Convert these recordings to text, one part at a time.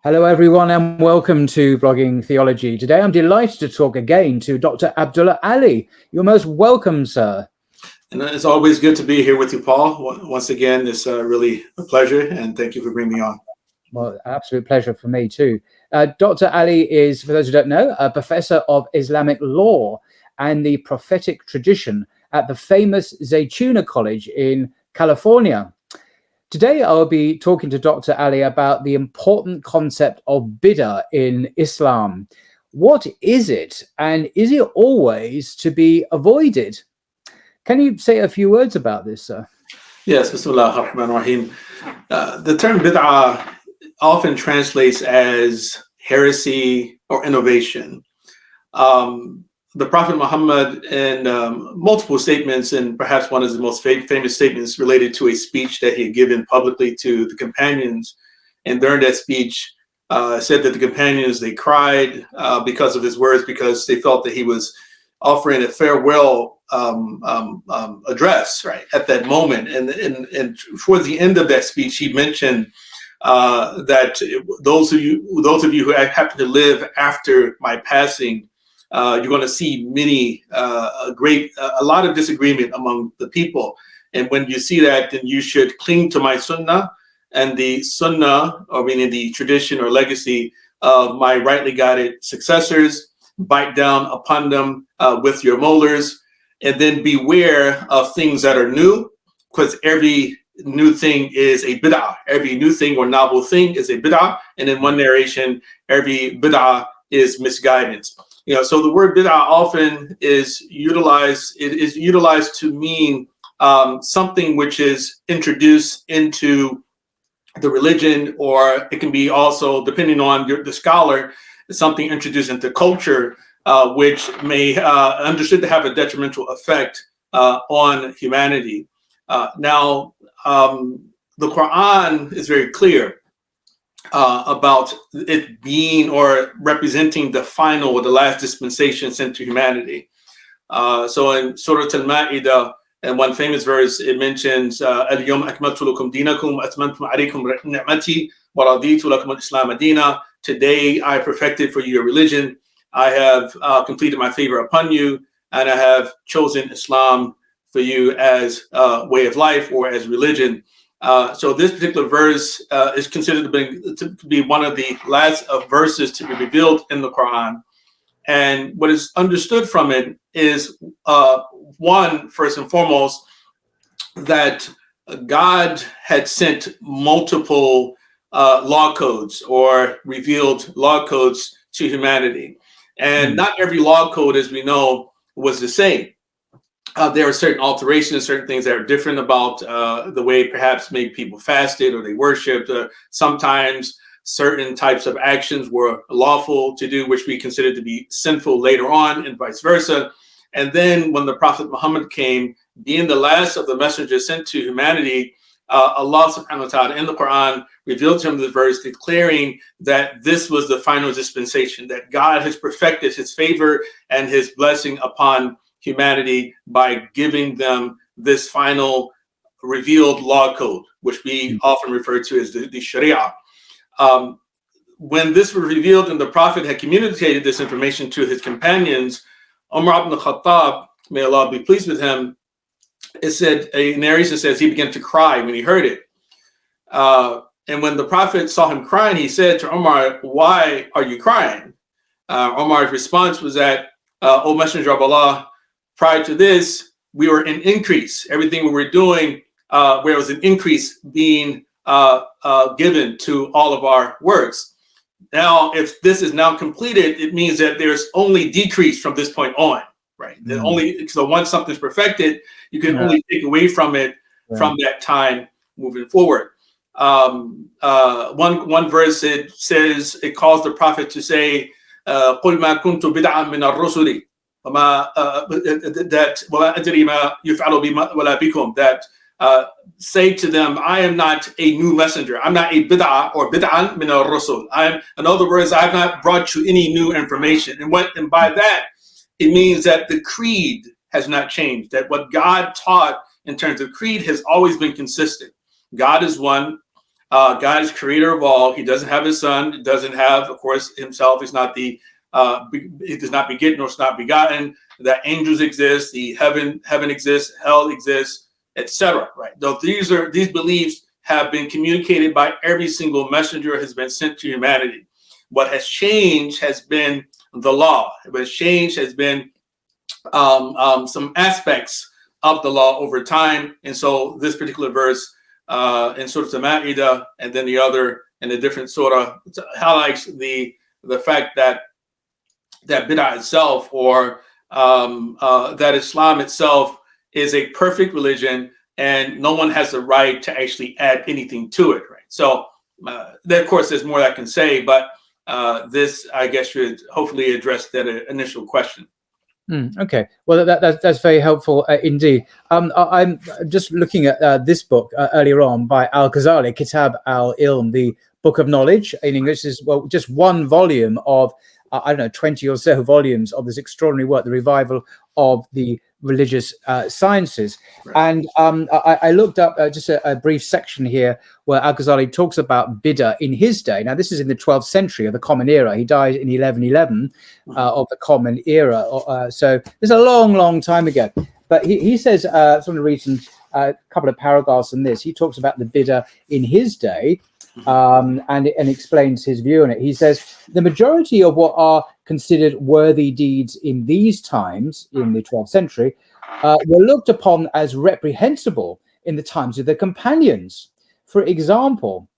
Hello, everyone, and welcome to Blogging Theology. Today, I'm delighted to talk again to Dr. Abdullah Ali. You're most welcome, sir. And it's always good to be here with you, Paul. Once again, it's really a pleasure, and thank you for bringing me on. Well, absolute pleasure for me, too. Dr. Ali is, for those who don't know, a professor of Islamic law and the prophetic tradition at the famous Zaytuna College in California. Today, I'll be talking to Dr. Ali about the important concept of bid'ah in Islam. What is it, and is it always to be avoided? Can you say a few words about this, sir? Yes, Bismillah ar-Rahman ar-Rahim. The term bid'ah often translates as heresy or innovation. The Prophet Muhammad, in multiple statements, and perhaps one of the most famous statements related to a speech that he had given publicly to the companions, and during that speech said that the companions, they cried because of his words, because they felt that he was offering a farewell address right at that moment. And towards the end of that speech, he mentioned that those of you who happen to live after my passing, you're going to see a lot of disagreement among the people. And when you see that, then you should cling to my sunnah, and the sunnah, or meaning the tradition or legacy of my rightly guided successors. Bite down upon them with your molars, and then beware of things that are new, because every new thing is a bid'ah. Every new thing or novel thing is a bid'ah. And in one narration, every bid'ah is misguidance. So the word bid'ah often is utilized. It is utilized to mean something which is introduced into the religion, or it can be also, depending on the scholar, something introduced into culture, which may understood to have a detrimental effect on humanity. Now, the Quran is very clear about it being or representing the final or the last dispensation sent to humanity. So in Surah Al-Ma'idah, and one famous verse, it mentions Al-Yawma akmaltu lakum dinakum wa atmamtu alaykum ni'mati wa raditu lakum al-Islam dina. Today I perfected for you your religion. I have completed my favor upon you, and I have chosen Islam for you as a way of life or as religion. So this particular verse is considered to be one of the last verses to be revealed in the Quran. And what is understood from it is, one, first and foremost, that God had sent multiple law codes or revealed law codes to humanity. And not every law code, as we know, was the same. There are certain alterations, certain things that are different about the way perhaps maybe people fasted or they worshiped. Sometimes certain types of actions were lawful to do, which we considered to be sinful later on, and vice versa. And then when the Prophet Muhammad came, being the last of the messengers sent to humanity, Allah subhanahu wa ta'ala in the Quran revealed to him the verse declaring that this was the final dispensation, that God has perfected his favor and his blessing upon humanity by giving them this final revealed law code, which we often refer to as the Sharia. When this was revealed and the Prophet had communicated this information to his companions, Umar ibn Khattab, may Allah be pleased with him, it said, a narration says he began to cry when he heard it. And when the Prophet saw him crying, he said to Umar, "Why are you crying?" Umar's response was that, "O Messenger of Allah, prior to this, we were in increase. Everything we were doing, where was an increase being given to all of our works. Now, if this is now completed, it means that there's only decrease from this point on, right? So once something's perfected, you can only take away from it from that time moving forward." One verse, it says, it calls the Prophet to say, "Qul ma kuntu bid'an min ar-rusuli." That say to them, I am not a new messenger. I'm not a bid'ah or bid'an min ar-rusul. In other words, I've not brought you any new information. And by that, it means that the creed has not changed. That what God taught in terms of creed has always been consistent. God is one. God is creator of all. He doesn't have his son. Doesn't have, of course, himself. He's not the. He does not beget nor is not begotten. That angels exist. The heaven exists. Hell exists, etc. Right. Though these beliefs have been communicated by every single messenger has been sent to humanity. What has changed has been the law. What has changed has been some aspects of the law over time. And so this particular verse in Surah Al-Ma'idah, and then the other in a different surah, highlights the fact that bid'ah itself, or that Islam itself is a perfect religion, and no one has the right to actually add anything to it. Right. So of course, there's more I can say, but this, I guess, should hopefully address that initial question. Okay, well, that's very helpful indeed. I'm just looking at this book earlier on by Al-Ghazali, Kitab al-Ilm, the Book of Knowledge in English. Is, well, just one volume of, I don't know, 20 or so volumes of this extraordinary work, the revival of the religious sciences. Right. And I looked up just a brief section here where Al-Ghazali talks about bid'ah in his day. Now, this is in the 12th century of the Common Era. He died in 1111 of the Common Era. So it's a long, long time ago. But he says, so I'm going to read a couple of paragraphs on this. He talks about the bid'ah in his day. And explains his view on it. He says, the majority of what are considered worthy deeds in these times, in the 12th century, were looked upon as reprehensible in the times of their companions. For example,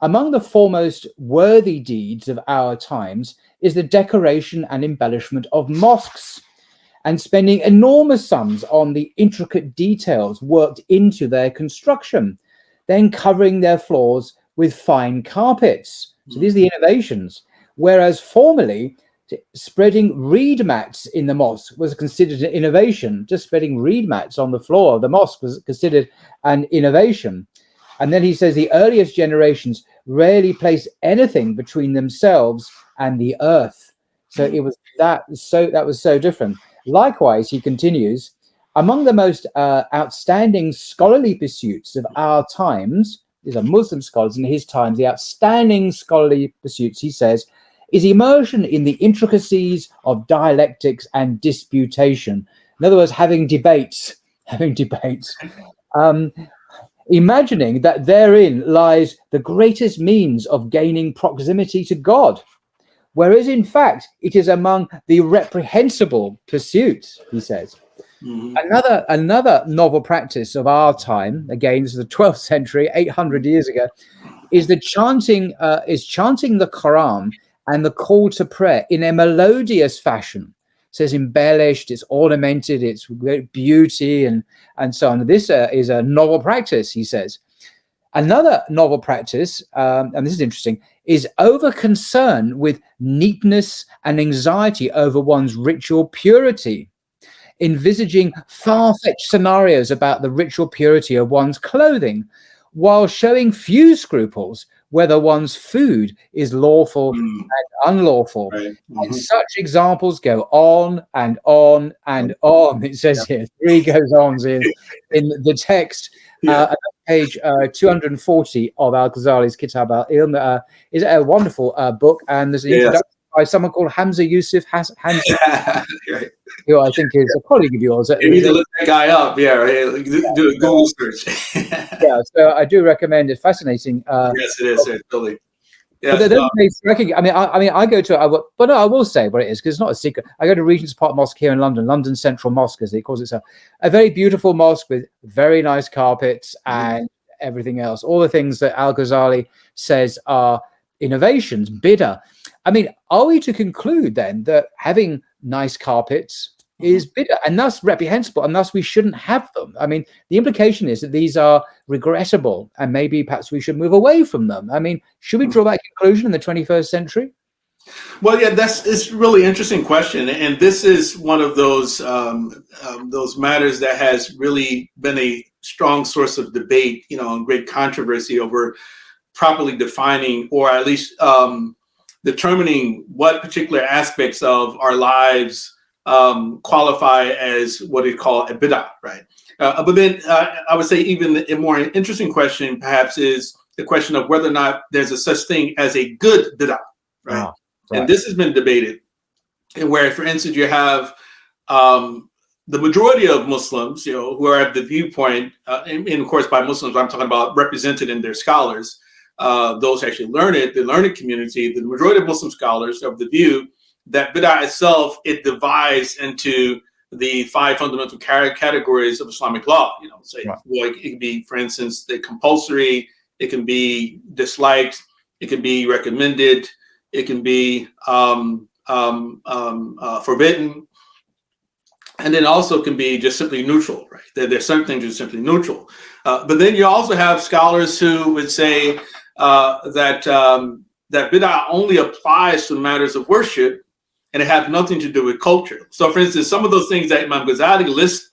among the foremost worthy deeds of our times is the decoration and embellishment of mosques, and spending enormous sums on the intricate details worked into their construction, then covering their floors with fine carpets. So these are the innovations. Whereas formerly, spreading reed mats in the mosque was considered an innovation. Just spreading reed mats on the floor of the mosque was considered an innovation. And then he says the earliest generations rarely placed anything between themselves and the earth. So it was that was so different. Likewise, he continues, among the most outstanding scholarly pursuits of our times, these are Muslim scholars in his times, the outstanding scholarly pursuits, he says, is immersion in the intricacies of dialectics and disputation. In other words, having debates, imagining that therein lies the greatest means of gaining proximity to God, whereas in fact it is among the reprehensible pursuits, he says. Another novel practice of our time, again, this is the 12th century, 800 years ago, is chanting the Quran and the call to prayer in a melodious fashion. So it's embellished, it's ornamented, it's great beauty, and so on. This is a novel practice, he says. Another novel practice, and this is interesting, is over concern with neatness and anxiety over one's ritual purity, envisaging far-fetched scenarios about the ritual purity of one's clothing, while showing few scruples whether one's food is lawful and unlawful. Right. And such examples go on and on and on. It says here, 3 goes-ons in the text. Page 240 of Al-Ghazali's Kitab al-Ilm is a wonderful book, and there's an introduction by someone called Hamza Yusuf, who I think is a colleague of yours. You need to look that guy up, do a Google search. So I do recommend it. Fascinating. Yes, it is, totally. Yeah, I go to, but no, I will say what it is, because it's not a secret. I go to Regent's Park Mosque here in London, London Central Mosque, as it calls itself. A very beautiful mosque with very nice carpets and everything else. All the things that Al-Ghazali says are innovations, bid'ah. I mean, are we to conclude then that having nice carpets is bid'ah and thus reprehensible, and thus we shouldn't have them? I mean, the implication is that these are regrettable, and maybe perhaps we should move away from them. I mean, should we draw that conclusion in the 21st century? Well, yeah, it's a really interesting question, and this is one of those matters that has really been a strong source of debate, and great controversy over properly defining, or at least determining what particular aspects of our lives qualify as what we call a bid'ah, right? But then I would say even a more interesting question perhaps is, the question of whether or not there's a such thing as a good bid'ah, right? Ah, right. And this has been debated, and where, for instance, you have the majority of Muslims, who are at the viewpoint, and of course by Muslims, I'm talking about represented in their scholars, those actually learn it, the learned community, the majority of Muslim scholars of the view that bid'ah itself, it divides into the 5 fundamental categories of Islamic law. Right. Well, it can be, for instance, the compulsory, it can be disliked, it can be recommended, it can be forbidden, and then also can be just simply neutral, right? There's some things that are simply neutral. But then you also have scholars who would say that bid'ah only applies to matters of worship, and it has nothing to do with culture. So, for instance, some of those things that Imam Ghazali lists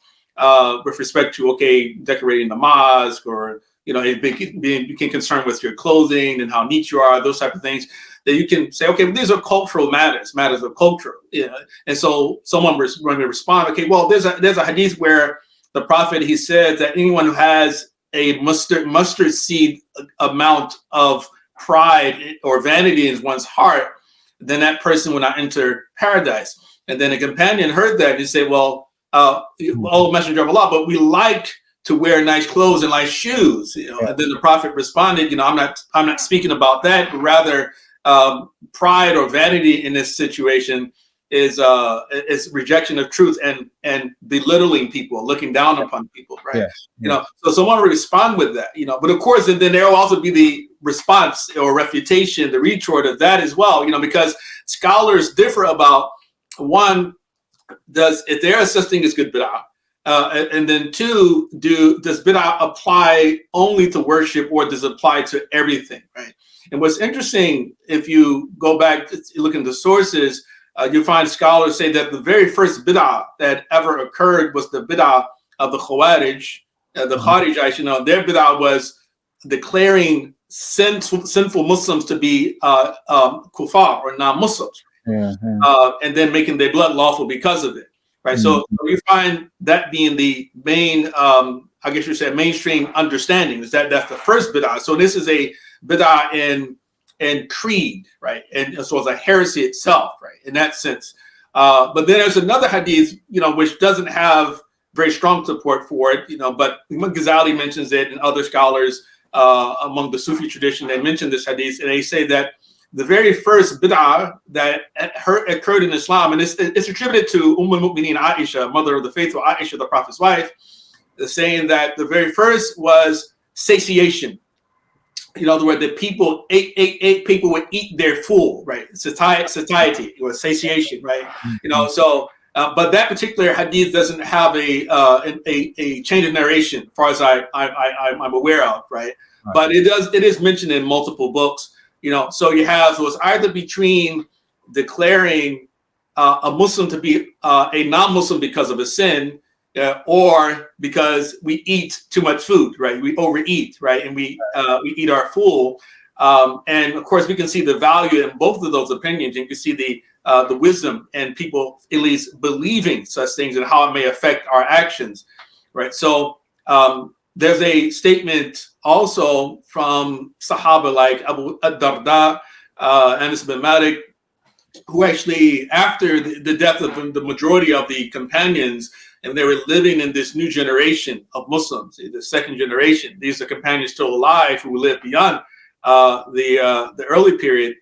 with respect to, decorating the mosque, or being concerned with your clothing and how neat you are, those type of things, that you can say, okay, well, these are cultural matters of culture. And so someone will respond, okay, well, there's a hadith where the Prophet, he said that anyone who has a mustard seed amount of pride or vanity in one's heart, then that person will not enter paradise. And then a companion heard that and he said, well, oh, Messenger of Allah, but we like to wear nice clothes and nice shoes. And then the Prophet responded, I'm not speaking about that, but rather pride or vanity in this situation is rejection of truth and belittling people, looking down upon people, right? So someone will respond with that, but of course, and then there will also be the response or refutation, the retort of that as well, because scholars differ about, one, if there is such thing as good bid'ah, and then two, does bid'ah apply only to worship, or does it apply to everything, right? And what's interesting, if you go back to look into sources, you find scholars say that the very first bid'ah that ever occurred was the bid'ah of the Khawarij. The Khawarij, their bid'ah was declaring sinful Muslims to be kuffar, or non-Muslims, and then making their blood lawful because of it. Right. So we find that being the main, I guess you said, mainstream understanding, is that's the first bid'ah. So this is a bid'ah in creed, right? And so it's a heresy itself, right? In that sense. But then there's another hadith, which doesn't have very strong support for it, but Imam Ghazali mentions it, and other scholars among the Sufi tradition, they mention this hadith, and they say that the very first bid'ah that occurred in Islam, and it's attributed to al-Mu'mineen Aisha, mother of the faithful, Aisha, the Prophet's wife, saying that the very first was satiation. In other words, that people people would eat their full, right? Satiety or satiation, right? But that particular hadith doesn't have a chain of narration, as far as I'm aware of, right? But it is mentioned in multiple books. So it's either between declaring a Muslim to be a non-Muslim because of a sin, or because we eat too much food, right? We overeat, right? And we eat our full. And of course, we can see the value in both of those opinions. You can see the wisdom and people at least believing such things and how it may affect our actions, right? So there's a statement also from Sahaba like Abu Darda, Anas bin Malik, who actually, after the death of the majority of the companions, and they were living in this new generation of Muslims, the second generation. These are companions still alive who lived beyond the early period.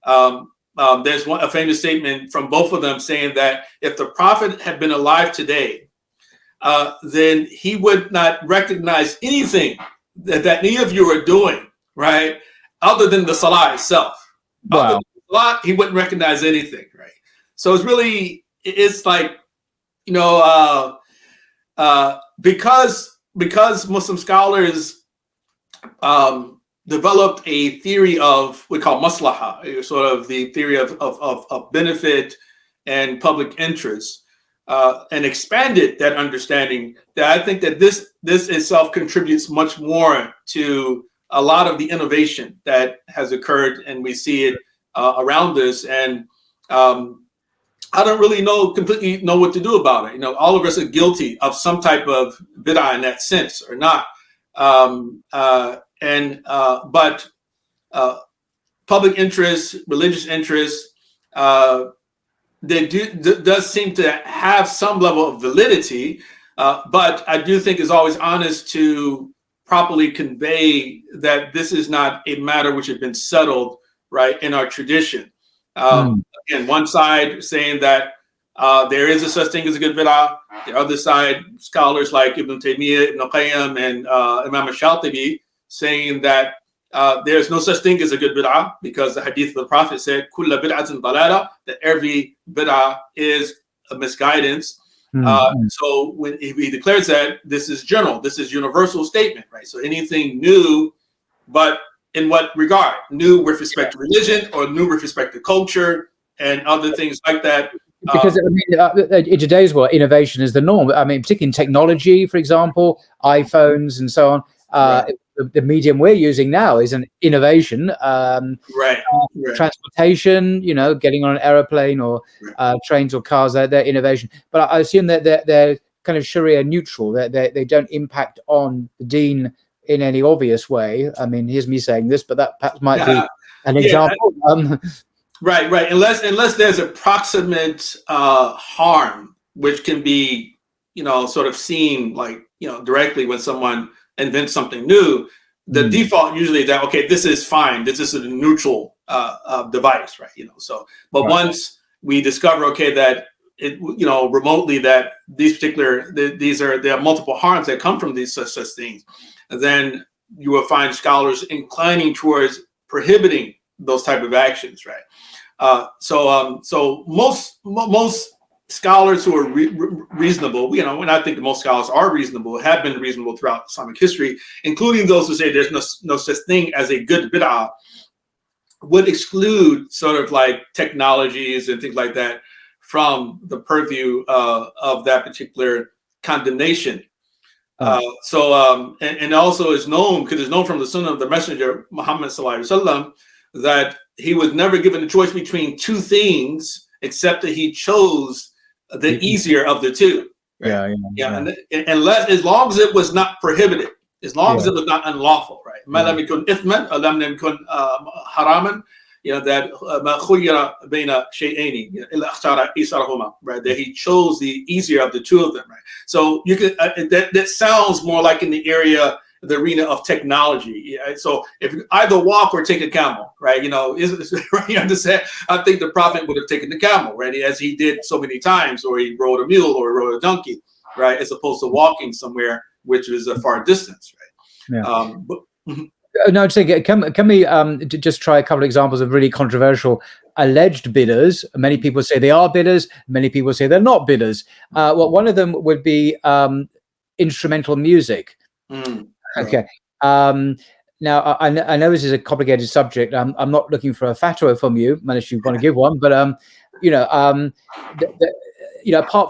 There's a famous statement from both of them saying that if the Prophet had been alive today, then he would not recognize anything that any of you are doing, right? Other than the Salah itself. Wow. Other than the Salah, he wouldn't recognize anything, right? So it's like, because Muslim scholars developed a theory of we call maslaha, sort of the theory of benefit and public interest, and expanded that understanding, that I think that this itself contributes much more to a lot of the innovation that has occurred, and we see it around us. And I don't really completely know what to do about it. All of us are guilty of some type of bid'ah in that sense, or not. but public interest, religious interest, does seem to have some level of validity, but I do think it's always honest to properly convey that this is not a matter which has been settled, right, in our tradition. Again, one side saying that there is a such thing as a good bid'ah. The other side, scholars like Ibn Taymiyyah, Ibn Qayyim, and Imam al-Shatibi saying that there's no such thing as a good bid'ah, because the hadith of the Prophet said, "Kulla bid'atin dalala," that every bid'ah is a misguidance. So when he declares that, this is general, this is universal statement, right? So anything new, but in what regard? New with respect to religion, or new with respect to culture and other things like that. Because in today's world, innovation is the norm. I mean, particularly in technology, for example, iPhones and so on. Right. The medium we're using now is an innovation. Right. Transportation, getting on an aeroplane or trains or cars, they're innovation. But I assume that they're kind of Sharia neutral. They don't impact on the deen in any obvious way. I mean, here's me saying this, but that perhaps might be an example. Right. Unless there's a proximate harm, which can be, sort of seen like, directly when someone invents something new, the default usually that, okay, this is fine. This is a neutral device, right? Once we discover, okay, that it, remotely that there are multiple harms that come from these such things, then you will find scholars inclining towards prohibiting those type of actions, right? So most scholars who are reasonable, and I think most scholars are reasonable, have been reasonable throughout Islamic history, including those who say there's no such thing as a good bid'ah, would exclude sort of like technologies and things like that from the purview of that particular condemnation. And also is known, because it's known from the Sunnah of the Messenger Muhammad sallallahu alaihi wasallam, that he was never given a choice between two things, except that he chose the easier of the two. Right? And as long as it was not prohibited, as long as it was not unlawful, right? That he chose the easier of the two of them, right? So you could that sounds more like in the arena of technology. So if you either walk or take a camel, right? You understand? I think the Prophet would have taken the camel, right? As he did so many times, or he rode a mule or rode a donkey, right? As opposed to walking somewhere, which is a far distance, right? No, I'm saying, can we just try a couple of examples of really controversial alleged bidders? Many people say they are bidders. Many people say they're not bidders. Well, one of them would be instrumental music. Okay. Now, I know this is a complicated subject. I'm not looking for a fatwa from you, unless you want to give one. But apart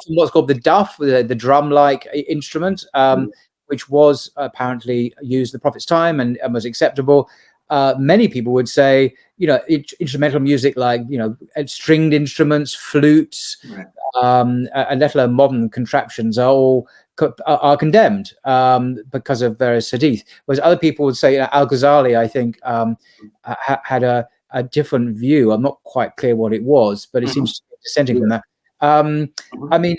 from what's called the duff, the drum-like instrument, which was apparently used in the Prophet's time and was acceptable, many people would say, instrumental music like stringed instruments, flutes, and let alone modern contraptions are condemned because of various hadith. Whereas other people would say, Al-Ghazali, I think, had a different view. I'm not quite clear what it was, but it seems to be dissenting from that. I mean,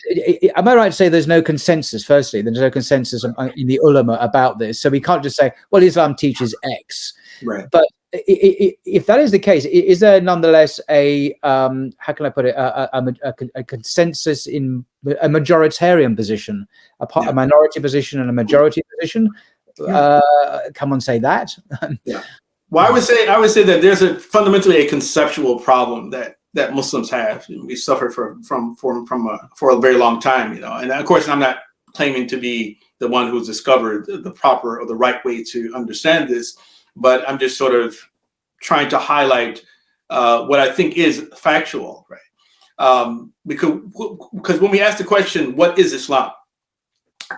am I right to say there's no consensus? Firstly, there's no consensus in the ulama about this, so we can't just say, well, Islam teaches X. Right. But if that is the case, is there nonetheless a how can I put it, a consensus in a majoritarian position, a minority position and a majority position? Come on, say that. Well, I would say that there's fundamentally a conceptual problem that Muslims have. We suffer from for a very long time, And of course, I'm not claiming to be the one who's discovered the proper or the right way to understand this, but I'm just sort of trying to highlight what I think is factual, right? Because when we ask the question, "What is Islam?"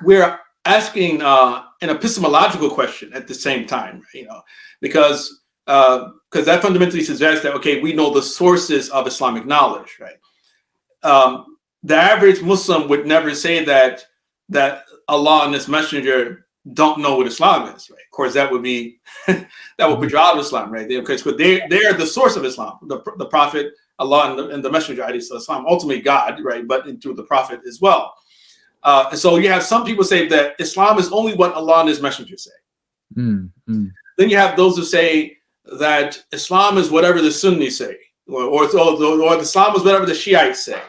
we're asking an epistemological question at the same time, because that fundamentally suggests that, okay, we know the sources of Islamic knowledge, right? The average Muslim would never say that Allah and His Messenger don't know what Islam is, right? Of course, that would be that would put you out of Islam, right? Because they're the source of Islam, the Prophet, Allah, and the Messenger, Islam, ultimately God, right? But through the Prophet as well. And so you have some people say that Islam is only what Allah and His Messenger say. Then you have those who say that Islam is whatever the Sunnis say, or Islam is whatever the Shiites say,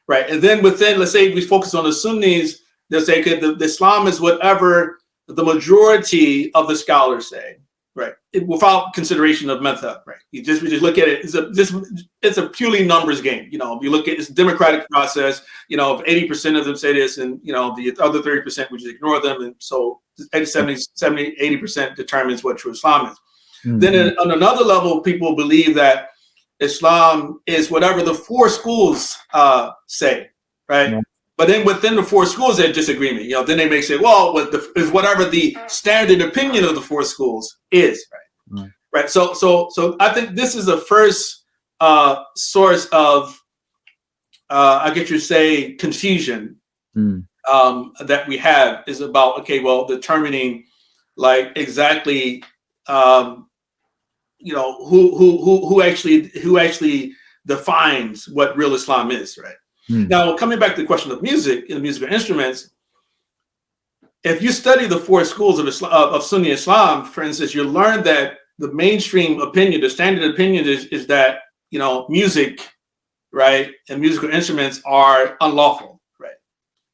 right? And then within, let's say we focus on the Sunnis, they'll say the Islam is whatever the majority of the scholars say, right? Without consideration of madhab, right? We just look at it. It's a purely numbers game. You know, if you look at it's a democratic process, you know, if 80% of them say this, and you know the other 30% we just ignore them, and so 80% determines what true Islam is. Then on another level, people believe that Islam is whatever the four schools say, right? But then within the four schools, there's disagreement. You know, then they may say, well, is whatever the standard opinion of the four schools is, right? Right. So I think this is the first source of, I guess you say, confusion that we have is about, okay, well, determining like exactly, you know, who actually defines what real Islam is, right? Now, coming back to the question of music and musical instruments, if you study the four schools of Sunni Islam, for instance, you learn that the mainstream opinion, the standard opinion is that, you know, music, right, and musical instruments are unlawful, right?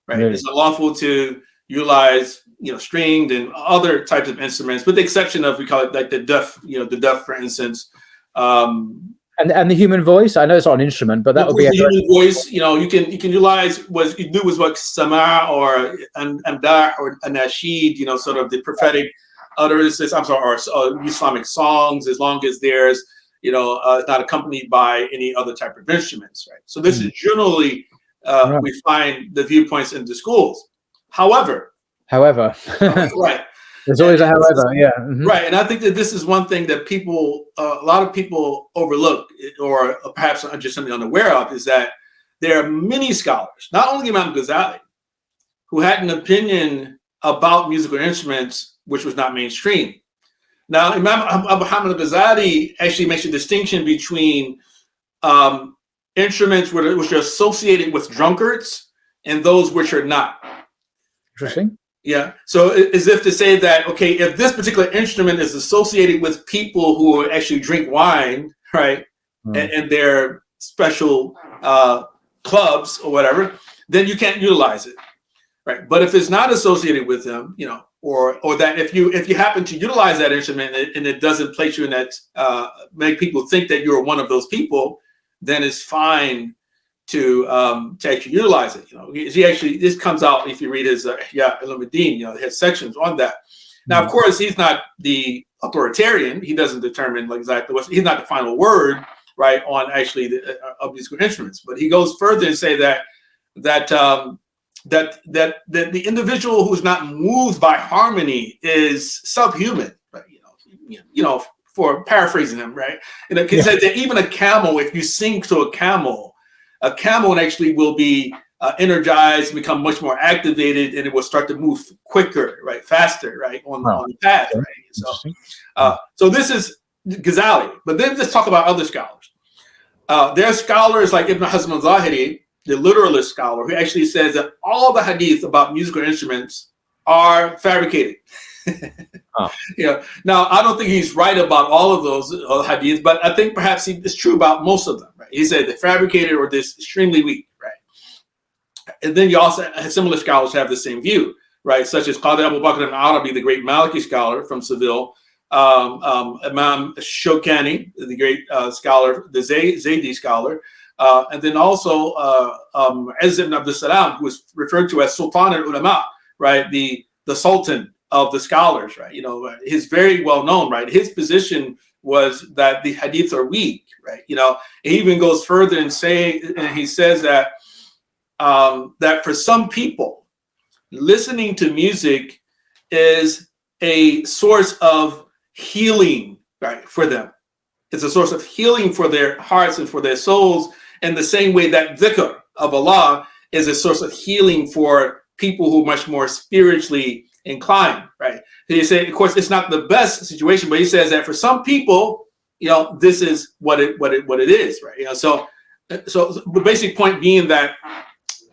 Really? It's unlawful to utilize, you know, stringed and other types of instruments, with the exception of, we call it like the duff, you know, the duff, for instance. And the human voice, I know it's not an instrument, but that would be the human voice. You know, you can utilize what you do with what sama or amdah or anashid. You know, sort of the prophetic utterances. I'm sorry, or Islamic songs, as long as there's, you know, not accompanied by any other type of instruments, right? So this is generally we find the viewpoints in the schools. However, right. There's always a however, yeah. Right, and I think that this is one thing that people, a lot of people overlook, or perhaps are just something unaware of, is that there are many scholars, not only Imam Ghazali, who had an opinion about musical instruments which was not mainstream. Now, Imam Muhammad Ghazali actually makes a distinction between instruments which are associated with drunkards and those which are not. Interesting. Yeah. So as if to say that, okay, if this particular instrument is associated with people who actually drink wine, right, and their special clubs or whatever, then you can't utilize it, right? But if it's not associated with them, you know, or that if you happen to utilize that instrument and it doesn't place you in that, make people think that you're one of those people, then it's fine to actually utilize it. You know, he actually, this comes out if you read his Illumiddin, you know, his sections on that. Now, of course, he's not the authoritarian. He doesn't determine like exactly he's not the final word, right, on actually of musical instruments. But he goes further and say that the individual who's not moved by harmony is subhuman, right? You know, for paraphrasing him, right? And he said that even a camel, if you sing to a camel actually will be energized, become much more activated, and it will start to move quicker, right, faster, right, on the path, right? So this is Ghazali. But then let's talk about other scholars. There are scholars like Ibn Hazm al-Zahiri, the literalist scholar, who actually says that all the hadith about musical instruments are fabricated. You know, now I don't think he's right about all of those hadiths, but I think perhaps it's true about most of them. Right? He said they're fabricated or they're extremely weak. Right, and then you also similar scholars have the same view, right? Such as Qadi Abu Bakr al-Arabi, the great Maliki scholar from Seville, Imam Shokani, the great scholar, the Zaydi scholar, and then also Izz ibn Abdul Salam, who is referred to as Sultan al-Ulama, right? The Sultan of the scholars, right? You know, he's very well known, right? His position was that the hadiths are weak, right? You know, he even goes further and he says that that for some people, listening to music is a source of healing, right, for them. It's a source of healing for their hearts and for their souls, in the same way that dhikr of Allah is a source of healing for people who are much more spiritually inclined, right? He said, of course, it's not the best situation, but he says that for some people, this is what it is, right? So the basic point being that,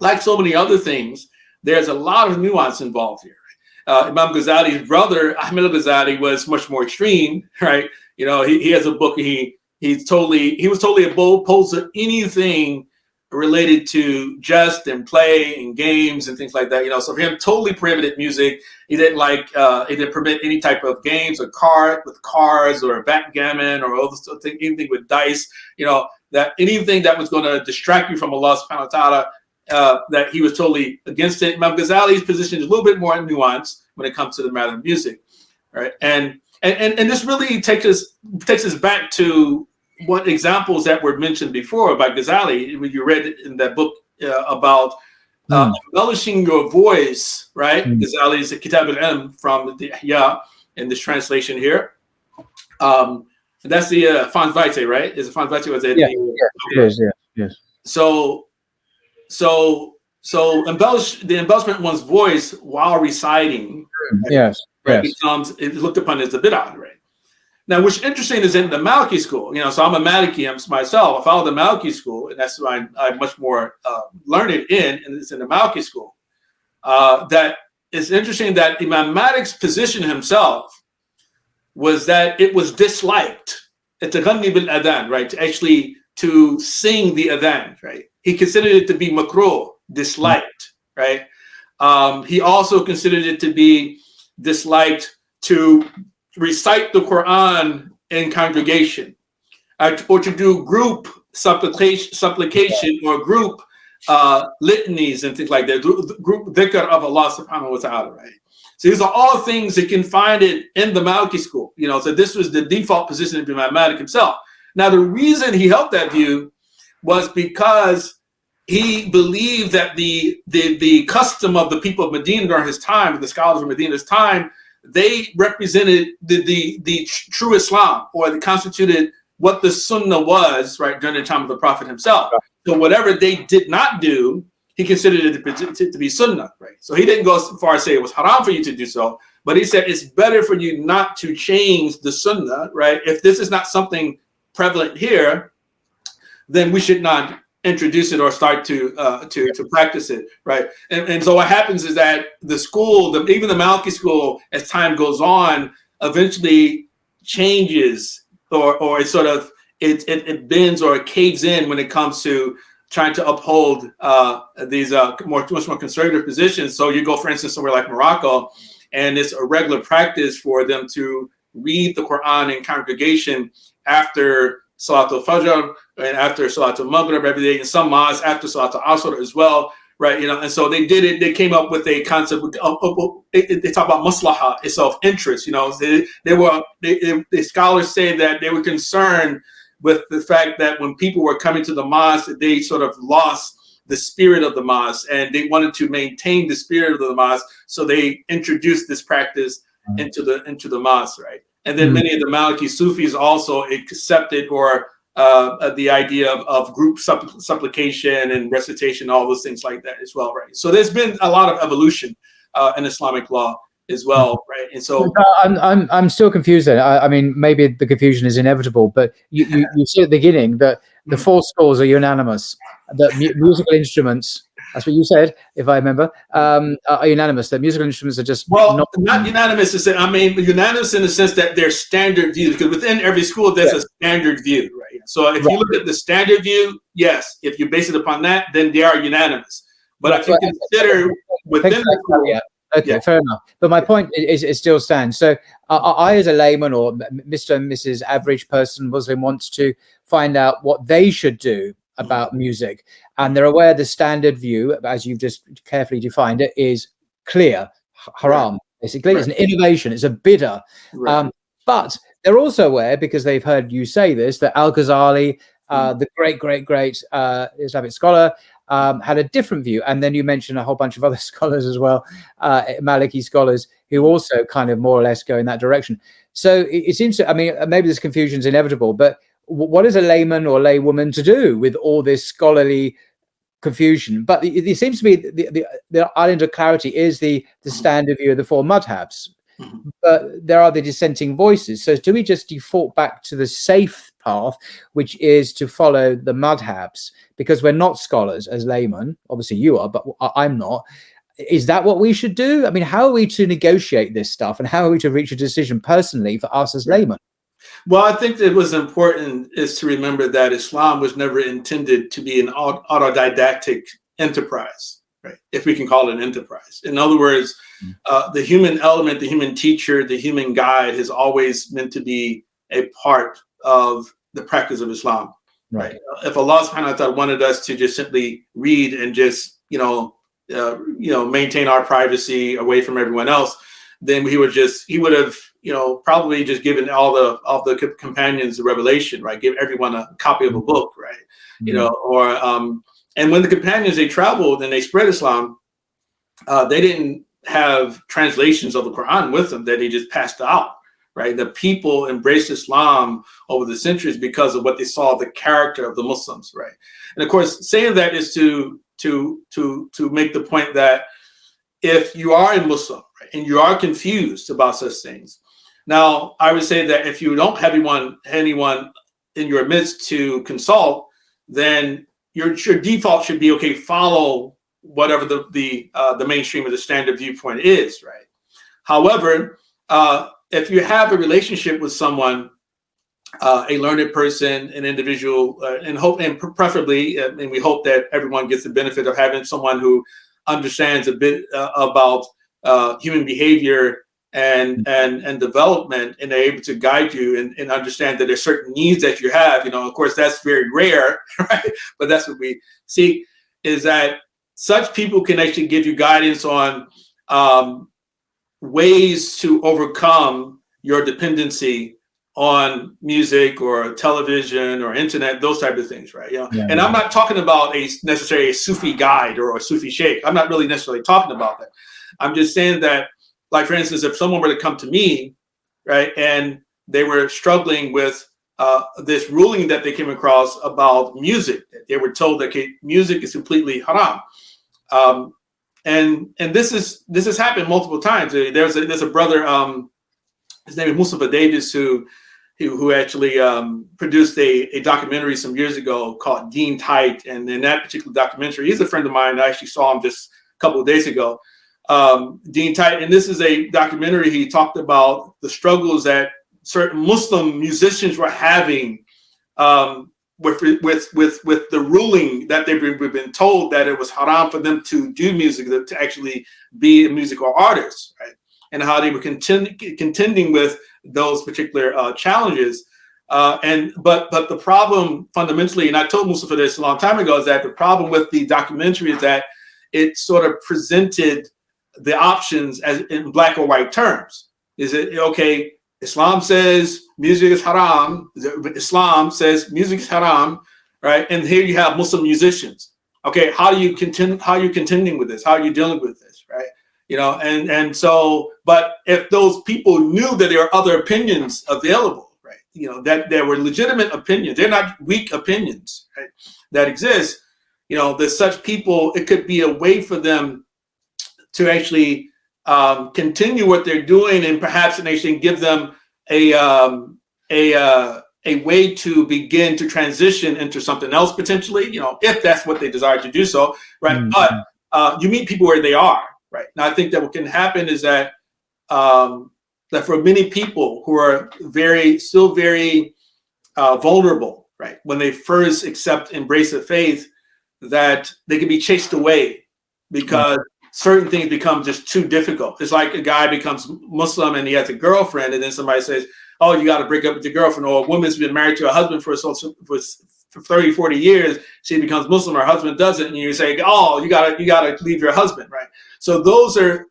like so many other things, there's a lot of nuance involved here. Imam Ghazali's brother, Ahmed al-Ghazali, was much more extreme, right? He has a book. He was totally opposed to anything related to jest and play and games and things like that. So for him, totally prohibited music. He didn't he didn't permit any type of games or cards or backgammon or anything with dice. That anything that was going to distract you from Allah subhanahu wa ta'ala, that he was totally against it. Imam Ghazali's position is a little bit more nuanced when it comes to the matter of music, right? And this really takes us back to what examples that were mentioned before about Ghazali, when you read in that book about embellishing your voice, right? Ghazali's Kitab al-Ilm from the Ihya in this translation here. That's the Fons Vitae, right? Is it Fons Vitae? Was it? Yes. So the embellishment of one's voice while reciting, right, it's looked upon as a bid'ah, right? Now, what's interesting is in the Maliki school, so I'm a Maliki myself. I follow the Maliki school, and that's why I'm much more learned in, and it's in the Maliki school. That it's interesting that Imam Malik's position himself was that it was disliked. It's a ghanni bil adhan, right? To sing the adhan, right? He considered it to be makruh, disliked, right? He also considered it to be disliked to recite the Quran in congregation, or to do group supplication or group litanies and things like that, group dhikr of Allah subhanahu wa ta'ala, right? So these are all things that can find it in the Maliki school, so this was the default position of Imam Malik himself. Now, the reason he held that view was because he believed that the custom of the people of Medina during his time, the scholars of Medina's time, they represented the true Islam, or they constituted what the Sunnah was, right, during the time of the Prophet himself. So whatever they did not do, he considered it to be Sunnah, right? So he didn't go so far as say it was haram for you to do so, but he said it's better for you not to change the Sunnah, right? If this is not something prevalent here, then we should not introduce it or start to practice it, right? And so what happens is that the school, even the Maliki school, as time goes on, eventually changes, or it sort of it bends or it caves in when it comes to trying to uphold these much more conservative positions. So you go, for instance, somewhere like Morocco, and it's a regular practice for them to read the Quran in congregation after Salatul Fajr and after Salatul Maghrib every day, in some mosques after Salatul Asr as well, right? And so they did it. They came up with a concept. They talk about maslaha, it's self-interest. The scholars say that they were concerned with the fact that when people were coming to the mosque, they sort of lost the spirit of the mosque, and they wanted to maintain the spirit of the mosque. So they introduced this practice into the mosque, right? And then many of the Maliki Sufis also accepted the idea of group supplication and recitation, all those things like that as well, right? So there's been a lot of evolution in Islamic law as well, right? And so I'm still confused then. I mean, maybe the confusion is inevitable, but you said at the beginning that the four schools are unanimous, that musical instruments, that's what you said, if I remember, are unanimous. That musical instruments are just not unanimous. Unanimous in the sense that they're standard views, because within every school there's a standard view, right? So if you look at the standard view, yes, if you base it upon that, then they are unanimous. But if you consider within the school, okay, fair enough. But my point is it still stands. So I, as a layman or Mr. and Mrs. Average Person Muslim, wants to find out what they should do about music, and they're aware the standard view, as you've just carefully defined it, is clear, haram. Basically, it's an innovation, it's a bid'ah. But they're also aware, because they've heard you say this, that Al-Ghazali, the great Islamic scholar, had a different view. And then you mentioned a whole bunch of other scholars as well, Maliki scholars, who also kind of more or less go in that direction. So it seems to, I mean, maybe this confusion is inevitable, but what is a layman or laywoman to do with all this scholarly confusion. But it seems to me the island of clarity is the standard view of the four madhabs. But there are the dissenting voices. So do we just default back to the safe path, which is to follow the madhabs, because we're not scholars as laymen? Obviously you are, but I'm not. Is that what we should do? I mean, how are we to negotiate this stuff, and how are we to reach a decision personally for us as laymen? Well, I think that what's important is to remember that Islam was never intended to be an autodidactic enterprise, right? If we can call it an enterprise. In other words, the human element, the human teacher, the human guide has always meant to be a part of the practice of Islam, right? If Allah subhanahu wa ta'ala wanted us to just simply read and just, maintain our privacy away from everyone else, then he would have, probably just given all the companions the revelation, right? Give everyone a copy of a book, right? And when the companions, they traveled and they spread Islam, they didn't have translations of the Quran with them that they just passed out, right? The people embraced Islam over the centuries because of what they saw, the character of the Muslims, right? And of course, saying that is to make the point that if you are a Muslim, right, and you are confused about such things, now I would say that if you don't have anyone in your midst to consult, then your default should be, okay, follow whatever the mainstream or the standard viewpoint is, right? However, if you have a relationship with someone, a learned person, an individual, and preferably, and we hope that everyone gets the benefit of having someone who understands a bit about human behavior and development, and they're able to guide you and understand that there's certain needs that you have. Of course, that's very rare, right? But that's what we see, is that such people can actually give you guidance on ways to overcome your dependency on music or television or internet, those type of things, right? And I'm not talking about necessarily a Sufi guide or a Sufi sheikh. I'm not really necessarily talking about that. I'm just saying that, like, for instance, if someone were to come to me, right, and they were struggling with this ruling that they came across about music, they were told that music is completely haram. And this has happened multiple times. There's a brother, his name is Mustafa Davis, who actually produced a documentary some years ago called Dean Tight. And in that particular documentary, he's a friend of mine. I actually saw him just a couple of days ago. Dean Tight, and this is a documentary. He talked about the struggles that certain Muslim musicians were having with the ruling that they've been told that it was haram for them to do music, to actually be a musical artist, right? And how they were contending with those particular challenges. But the problem fundamentally, and I told Mustafa this a long time ago, is that the problem with the documentary is that it sort of presented the options as in black or white terms. Is it okay? Islam says music is haram. Islam says music is haram, right? And here you have Muslim musicians. Okay, how are you contending with this? How are you dealing with this, right? And so, but if those people knew that there are other opinions available, right? That there were legitimate opinions, they're not weak opinions, right, that exist. There's such people, it could be a way for them to actually continue what they're doing, and perhaps actually give them a way to begin to transition into something else potentially, if that's what they desire to do so, right? Mm-hmm. But you meet people where they are, right? Now, I think that what can happen is that that for many people who are still very vulnerable, right, when they first embrace the faith, that they can be chased away because certain things become just too difficult. It's like a guy becomes Muslim and he has a girlfriend, and then somebody says, oh, you got to break up with your girlfriend, or a woman's been married to a husband for 30, 40 years, she becomes Muslim, her husband doesn't, and you say, oh, you gotta leave your husband, right? So those are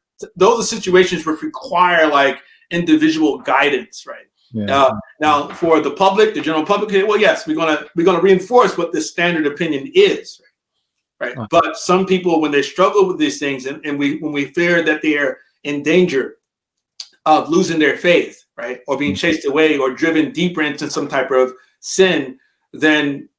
situations which require like individual guidance, right? Yeah. Now for the public, the general public, well, yes, we're gonna reinforce what the standard opinion is, right? But some people, when they struggle with these things, and when we fear that they are in danger of losing their faith, right, or being chased away or driven deeper into some type of sin, then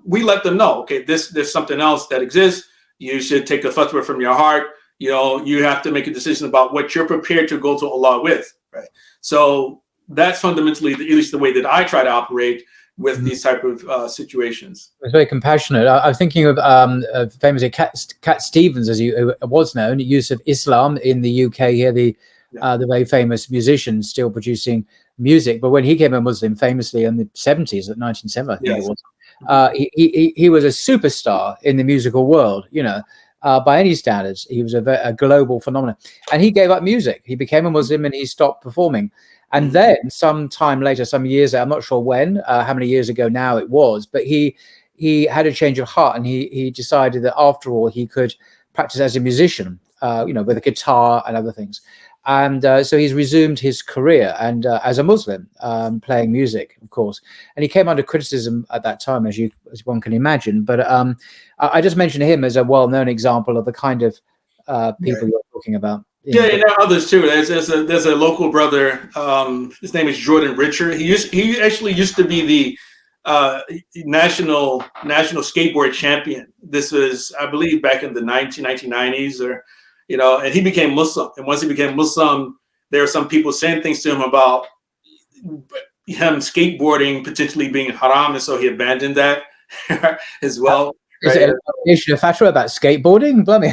we let them know, okay, there's something else that exists. You should take a fatwa from your heart. You have to make a decision about what you're prepared to go to Allah with, right? So that's fundamentally, at least the way that I try to operate with these type of situations. It's very compassionate. I'm thinking of famously Cat Stevens, as who was known, use of Islam in the UK here, the very famous musician still producing music. But when he became a Muslim, famously in the 70s, at 1970, I think it was, he was a superstar in the musical world, by any standards. He was a global phenomenon. And he gave up music. He became a Muslim and he stopped performing. And then some time later, some years, I'm not sure when, how many years ago now it was, but he had a change of heart, and he decided that after all, he could practice as a musician, with a guitar and other things. And so he's resumed his career and as a Muslim, playing music, of course. And he came under criticism at that time, as one can imagine. But I just mentioned him as a well-known example of the kind of people you're talking about. Yeah, and there are others too. There's a local brother. His name is Jordan Richard. He actually used to be the national skateboard champion. This was, I believe, back in the 1990s, or and he became Muslim. And once he became Muslim, there were some people saying things to him about him skateboarding potentially being haram, and so he abandoned that as well. Is it an issue of fatwa about skateboarding? Blimey.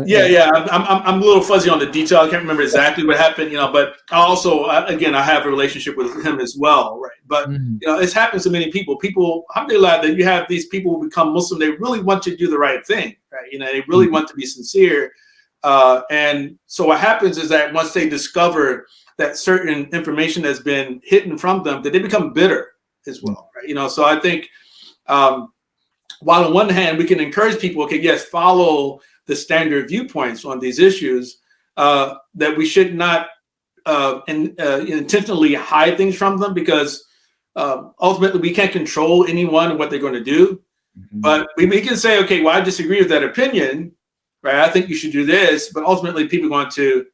Yeah. I'm a little fuzzy on the detail. I can't remember exactly what happened, but also, again, I have a relationship with him as well, right? But it happens to many people. People, alhamdulillah, that you have these people who become Muslim. They really want to do the right thing, right? They really want to be sincere. And so what happens is that once they discover that certain information has been hidden from them, that they become bitter as well, right? So I think while on one hand we can encourage people, okay, yes, follow the standard viewpoints on these issues, that we should not intentionally hide things from them, because ultimately we can't control anyone and what they're going to do. But we can say, okay, well, I disagree with that opinion, right? I think you should do this, but ultimately people want to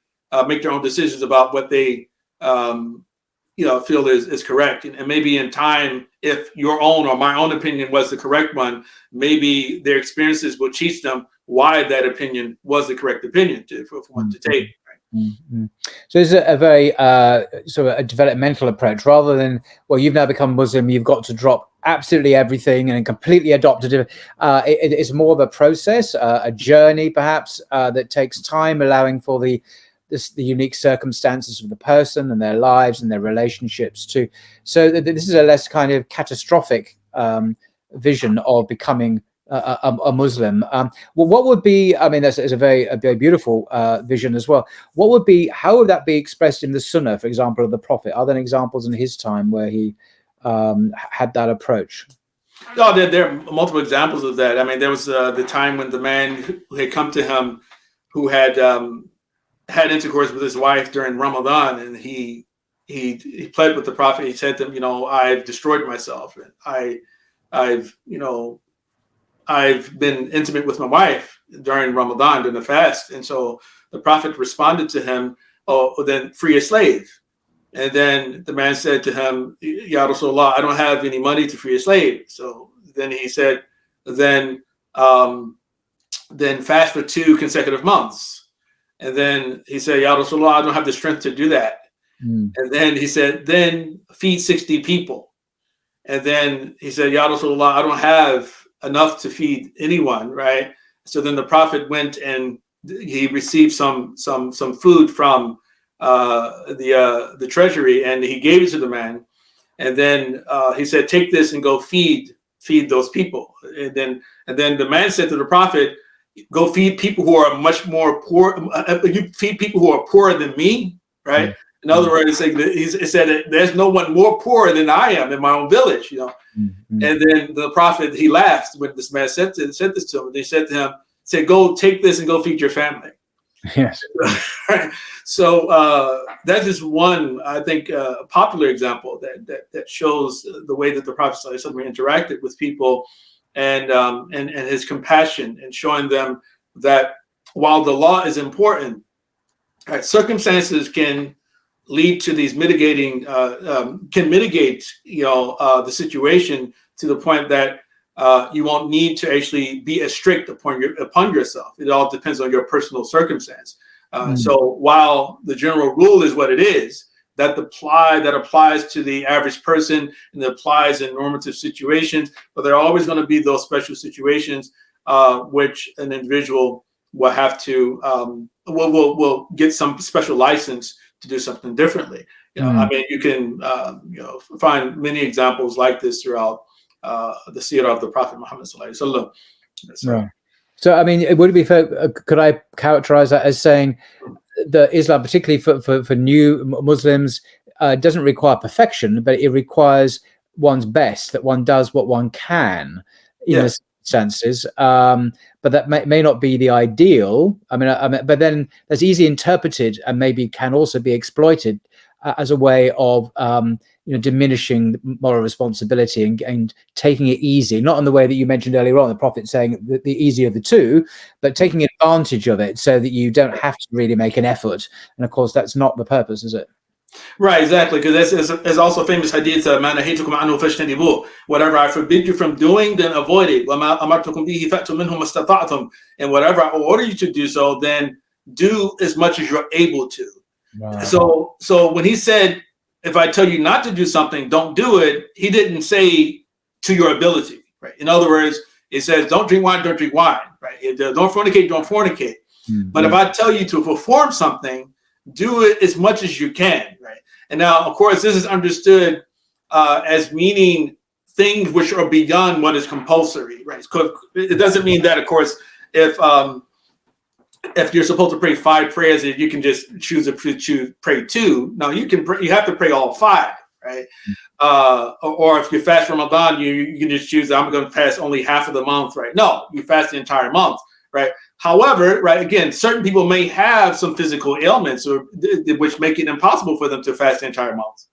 make their own decisions about what they feel is correct. And maybe in time, if your own or my own opinion was the correct one, maybe their experiences will teach them why that opinion was the correct opinion for one to take. Right? So it's a very sort of a developmental approach, rather than, well, you've now become Muslim, you've got to drop absolutely everything and completely adopt a different. It's more of a process, a journey, perhaps, that takes time, allowing for the unique circumstances of the person and their lives and their relationships too. So this is a less kind of catastrophic vision of becoming a Muslim. Well, what would be? I mean, that's a very beautiful vision as well. How would that be expressed in the Sunnah, for example, of the Prophet? Are there examples in his time where he had that approach? No, there are multiple examples of that. I mean, there was the time when the man who had come to him, who had had intercourse with his wife during Ramadan, and he pled with the Prophet. He said to him, I've destroyed myself, and I've been intimate with my wife during Ramadan, during the fast. And so the Prophet responded to him, oh, then free a slave. And then the man said to him, Ya Rasulullah, I don't have any money to free a slave. So then he said, then fast for 2 consecutive months. And then he said, Ya Rasulullah, I don't have the strength to do that. And then he said, then feed 60 people. And then he said, Ya Rasulullah, I don't have enough to feed anyone, right? So then the Prophet went and he received some food from the treasury, and he gave it to the man. And then he said, take this and go feed those people. And then the man said to the Prophet, go feed people who are much more poor. You feed people who are poorer than me, right? In other words, he said that there's no one more poor than I am in my own village, And then the Prophet, he laughed when this man said this to him. They said to him, go take this and go feed your family. Yes. So that is one, I think, popular example that shows the way that the Prophet interacted with people, and his compassion, and showing them that while the law is important, right, circumstances can lead to these mitigating, can mitigate, the situation to the point that you won't need to actually be as strict upon yourself. It all depends on your personal circumstance. So while the general rule is what it is, that applies to the average person and it applies in normative situations, but there are always going to be those special situations which an individual will have to will get some special license to do something differently. I mean, you can find many examples like this throughout the seerah of the Prophet Muhammad sallallahu alaihi wasallam. Right. So, I mean, would it be fair? Could I characterize that as saying that Islam, particularly for new Muslims, doesn't require perfection, but it requires one's best, that one does what one can in the circumstances, but that may not be the ideal. I mean, but then that's easily interpreted and maybe can also be exploited as a way of diminishing moral responsibility and taking it easy, not in the way that you mentioned earlier on, the Prophet saying that the easier of the two, but taking advantage of it so that you don't have to really make an effort. And of course, that's not the purpose, is it? Right, exactly, because there's also a famous hadith, whatever I forbid you from doing, then avoid it. And whatever I order you to do so, then do as much as you're able to. Wow. So when he said, if I tell you not to do something, don't do it, he didn't say to your ability, right? In other words, it says, don't drink wine, right? Don't fornicate, don't fornicate. Mm-hmm. But if I tell you to perform something, do it as much as you can, right? And now, of course, this is understood as meaning things which are beyond what is compulsory, right? It doesn't mean that, of course, if you're supposed to pray 5 prayers, that you can just choose pray 2. No, you have to pray all 5, right? Or if you fast Ramadan, you can just choose, I'm going to fast only half of the month, right? No, you fast the entire month, right? However, right, again, certain people may have some physical ailments which make it impossible for them to fast the entire month,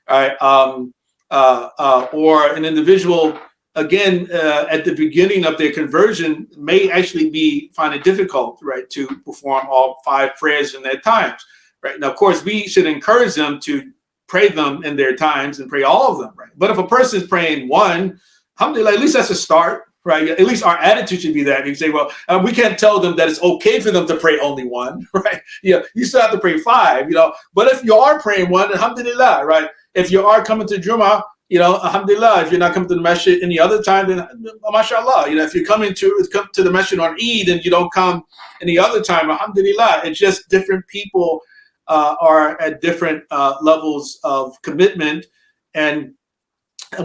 right? All right. Or an individual, again, at the beginning of their conversion may actually find it difficult, right, to perform all 5 prayers in their times, right? Now, of course, we should encourage them to pray them in their times and pray all of them, right? But if a person is praying 1, alhamdulillah, at least that's a start, right? At least our attitude should be that. You say, well, we can't tell them that it's okay for them to pray only 1, right? You still have to pray 5, But if you are praying 1, alhamdulillah, right? If you are coming to Jummah, alhamdulillah, if you're not coming to the masjid any other time, then mashallah, if you're come to the masjid on Eid and you don't come any other time, alhamdulillah. It's just different people are at different levels of commitment, and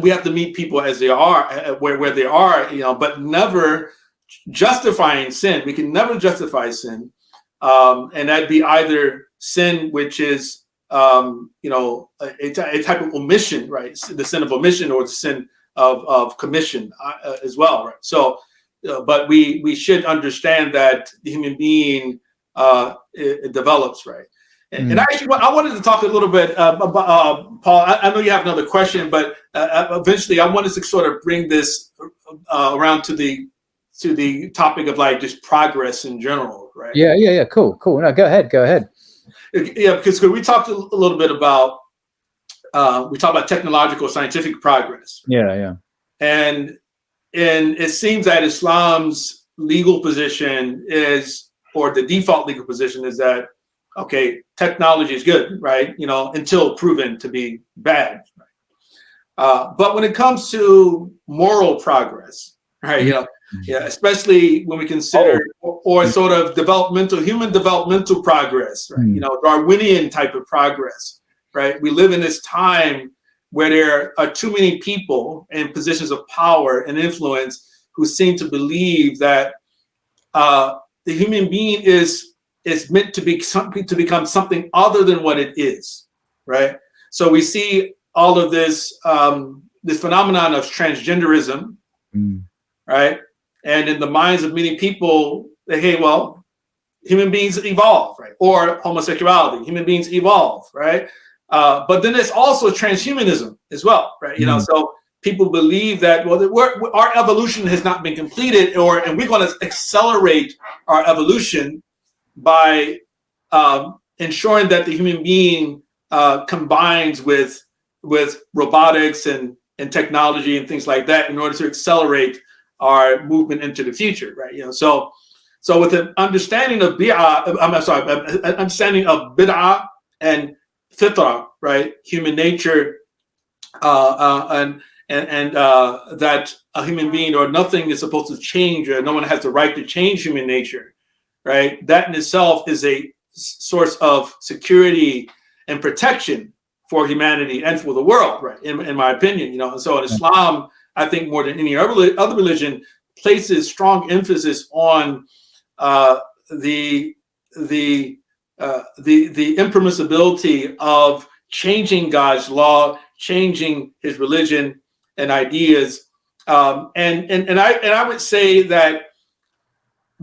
we have to meet people as they are, where they are, but never justifying sin. We can never justify sin, and that'd be either sin which is a type of omission, right? The sin of omission or the sin of commission as well, right? So, but we should understand that the human being it develops, right? And actually, I wanted to talk a little bit about Paul. I know you have another question, but eventually, I wanted to sort of bring this around to the topic of like just progress in general, right? Yeah. Cool. No, go ahead. Yeah, because we talked a little bit about technological scientific progress. Yeah. And it seems that Islam's legal position or the default legal position is that, okay, technology is good, right? Until proven to be bad. Right? But when it comes to moral progress, right? Especially when we consider or sort of human developmental progress, right? Darwinian type of progress, right? We live in this time where there are too many people in positions of power and influence who seem to believe that the human being is meant to become something other than what it is, right? So we see all of this this phenomenon of transgenderism, right? And in the minds of many people, hey, well, human beings evolve, right? Or homosexuality, human beings evolve, right? But then there's also transhumanism as well, right? So people believe that, well, our evolution has not been completed, and we're going to accelerate our evolution by ensuring that the human being combines with robotics and technology and things like that in order to accelerate our movement into the future, right? So with an understanding of understanding of bid'ah and fitra, right? Human nature, and that a human being or nothing is supposed to change, or no one has the right to change human nature, right? That in itself is a source of security and protection for humanity and for the world, right? In my opinion, And so in Islam, I think more than any other religion, places strong emphasis on the impermissibility of changing God's law, changing His religion and ideas, and I would say that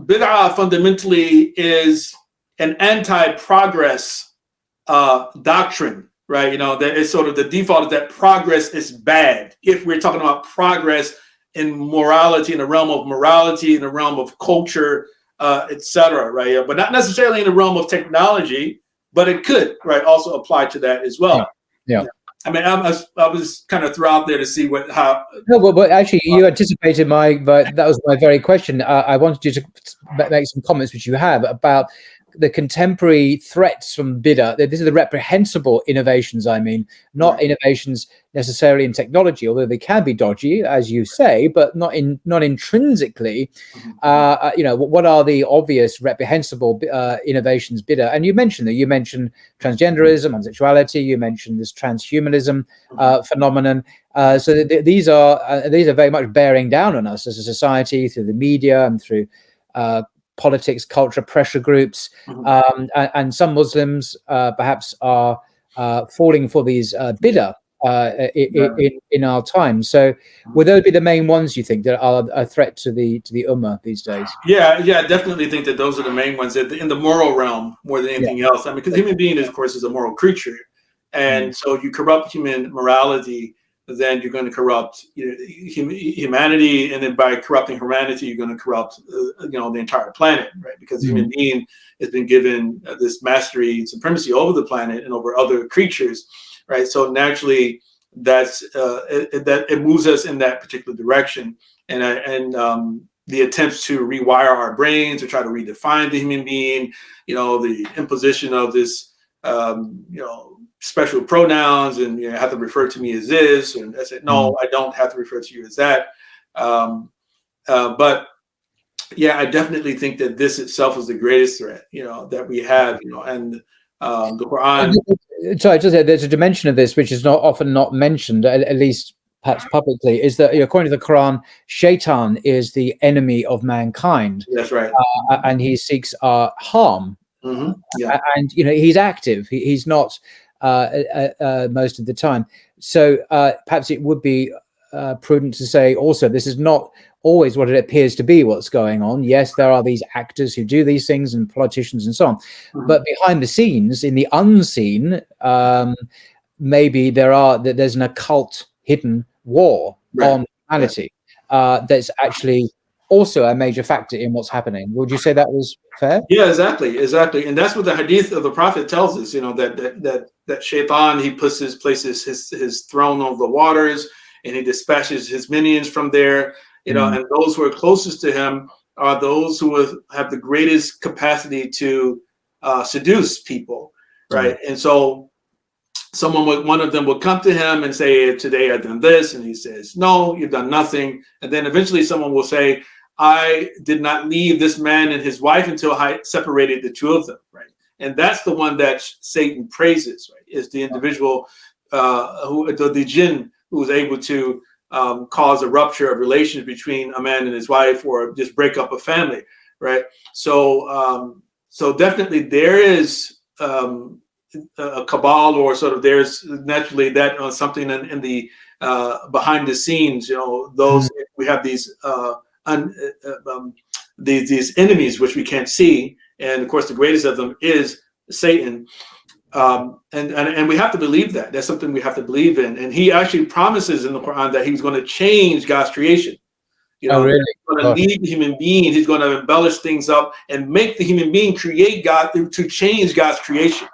bid'ah fundamentally is an anti-progress doctrine, right? That is sort of the default is that progress is bad. If we're talking about progress in morality, in the realm of morality, in the realm of culture, etc., right? But not necessarily in the realm of technology, but it could, right, also apply to that as well. Yeah. I mean, I was kind of throw out there to see how. No, but actually, you anticipated that was my very question. I wanted you to make some comments, which you have, about the contemporary threats from bid'ah. These are the reprehensible innovations, I mean, not innovations necessarily in technology, although they can be dodgy, as you say, but not intrinsically. What are the obvious reprehensible innovations, bid'ah? And you mentioned transgenderism, homosexuality. You mentioned this transhumanism phenomenon. So these are very much bearing down on us as a society through the media and through politics, culture, pressure groups, and some Muslims perhaps are falling for these bid'ah in our time. So would those be the main ones you think that are a threat to the ummah these days? Yeah, I definitely think that those are the main ones in the moral realm more than anything else. I mean, because human being, of course, is a moral creature, and so you corrupt human morality, then you're going to corrupt humanity, and then by corrupting humanity, you're going to corrupt the entire planet, right? Because the human being has been given this mastery and supremacy over the planet and over other creatures, right? So naturally, it moves us in that particular direction, and the attempts to rewire our brains to try to redefine the human being, the imposition of this, special pronouns, and you have to refer to me as this, and I said, no, I don't have to refer to you as that. But yeah, I definitely think that this itself is the greatest threat, that we have, and the Quran. Sorry, there's a dimension of this which is often not mentioned, at least perhaps publicly, is that according to the Quran, Shaitan is the enemy of mankind. That's right. And he seeks our harm. Yeah. And he's active. He's not most of the time. So perhaps it would be prudent to say also this is not always what it appears to be what's going on. Yes, there are these actors who do these things and politicians and so on. But behind the scenes, in the unseen, maybe there's an occult hidden war on humanity that's actually also a major factor in what's happening. Would you say that was fair? Yeah, exactly. And that's what the hadith of the Prophet tells us, that Shaitan, he places his throne over the waters, and he dispatches his minions from there, and those who are closest to him are those who have the greatest capacity to seduce people, right? And so one of them will come to him and say, today I've done this, and he says, no, you've done nothing. And then eventually someone will say, I did not leave this man and his wife until I separated the two of them, right? And that's the one that Satan praises, right? Is the individual the jinn who was able to cause a rupture of relations between a man and his wife, or just break up a family, right? So definitely there is a cabal, or sort of there's naturally that something in the behind the scenes, those we have these these enemies which we can't see, and of course the greatest of them is Satan, and we have to believe that. That's something we have to believe in, and he actually promises in the Quran that he's going to change God's creation. Really? He's going to lead the human being. He's going to embellish things up and make the human being create God to change God's creation.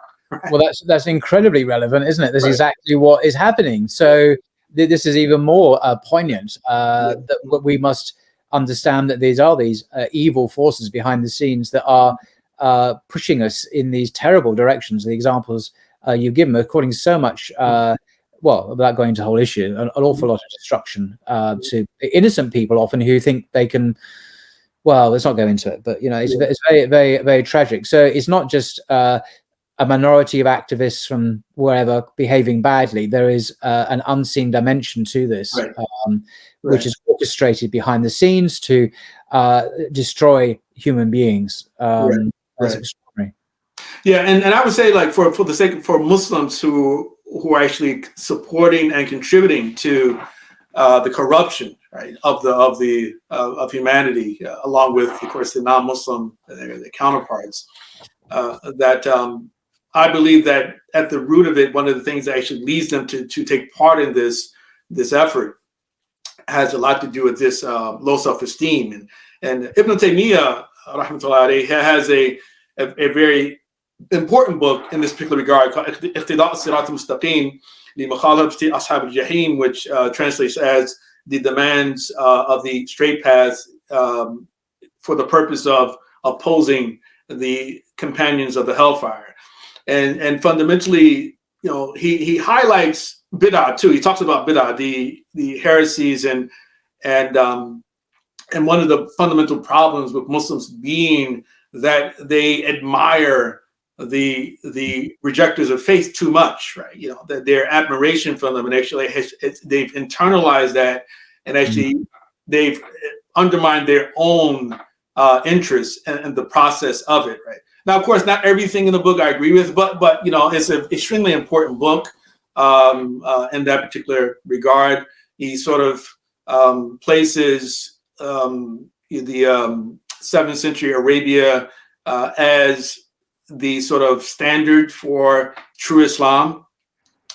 Well, that's incredibly relevant, isn't it? That's exactly what is happening. So this is even more poignant, that we must understand that these evil forces behind the scenes that are pushing us in these terrible directions. The examples you've given are causing so much, well, without going into the whole issue, an awful lot of destruction to innocent people often who think they can. Well, let's not go into it, but it's very, very, very tragic. So it's not just a minority of activists from wherever behaving badly. There is an unseen dimension to this, which is orchestrated behind the scenes to destroy human beings. That's extraordinary. Yeah, and I would say, like, for the sake for Muslims who are actually supporting and contributing to the corruption, right, of humanity, along with, of course, the non-Muslim the counterparts, that I believe that at the root of it, one of the things that actually leads them to take part in this effort has a lot to do with this low self-esteem. And Ibn Taymiyyah, rahmatullahi alayhi, has a very important book in this particular regard called Iqtida' as-Sirat al-Mustaqim li Mukhalafati Ashab al-Jahim, which translates as the demands of the straight path for the purpose of opposing the companions of the hellfire. And fundamentally, he highlights bid'ah too. He talks about bid'ah, the heresies, and one of the fundamental problems with Muslims being that they admire the rejectors of faith too much, right? That their admiration for them, and actually they've internalized that, and actually they've undermined their own interest in the process of it, right? Now, of course, not everything in the book I agree with, but it's an extremely important book in that particular regard. He sort of places the 7th century Arabia as the sort of standard for true Islam,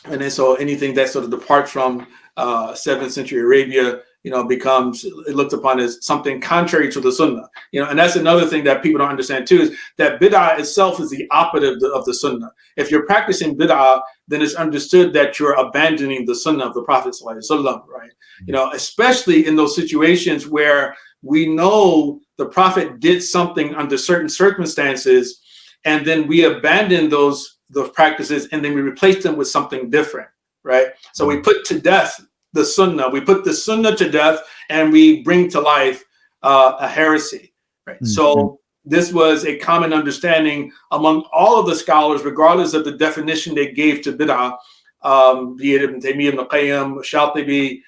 and then so anything that sort of departs from 7th century Arabia, becomes looked upon as something contrary to the Sunnah. And that's another thing that people don't understand too, is that bid'ah itself is the opposite of the Sunnah. If you're practicing bid'ah, then it's understood that you're abandoning the Sunnah of the Prophet ﷺ, right? Especially in those situations where we know the Prophet did something under certain circumstances, and then we abandon those practices, and then we replace them with something different, right? So we put to death the Sunnah. We put the Sunnah to death, and we bring to life a heresy, right? So this was a common understanding among all of the scholars, regardless of the definition they gave to bid'ah, be it Ibn Taymiyyah, Ibn Qayyim, Shatibi,